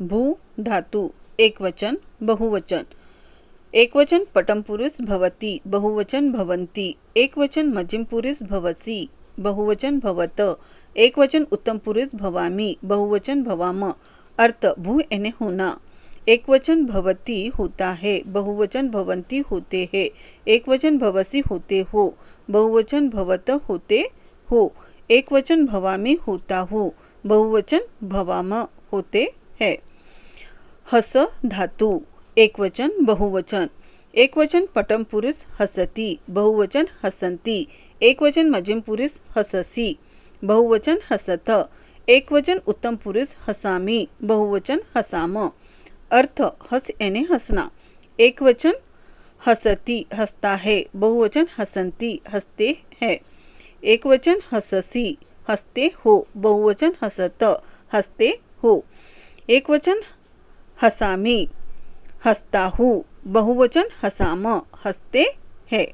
भू धातु एकवचन बहुवचन। एकवचन पटम पुरुष भवति, बहुवचन भवन्ति। एकवचन मध्यम पुरुष भवसि, बहुवचन भवत। एकवचन उत्तम पुरुष भवामि, बहुवचन भवाम। अर्थ भू यानी होना। एकवचन भवति होता है, बहुवचन भवन्ति होते हैं। एकवचन भवसि होते हो, बहुवचन भवत होते हो। एकवचन भवामि होता हूँ, बहुवचन भवाम होते हैं। हस धातु एकवचन बहुवचन। एकवचन पटम पुरुष हसति, बहुवचन हसन्ति। एकवचन मध्यम पुरुष हससि, बहुवचन हसत। एकवचन उत्तम पुरुष हसामि, बहुवचन हसाम। अर्थ हस यानी हंसना। एकवचन हसति हंसता है, बहुवचन हसन्ति हंसते हैं। एकवचन हससि हंसते हो, बहुवचन हसत हंसते हो। एकवचन हसामि हंसता हूँ, बहुवचन हसाम हंसते हैं।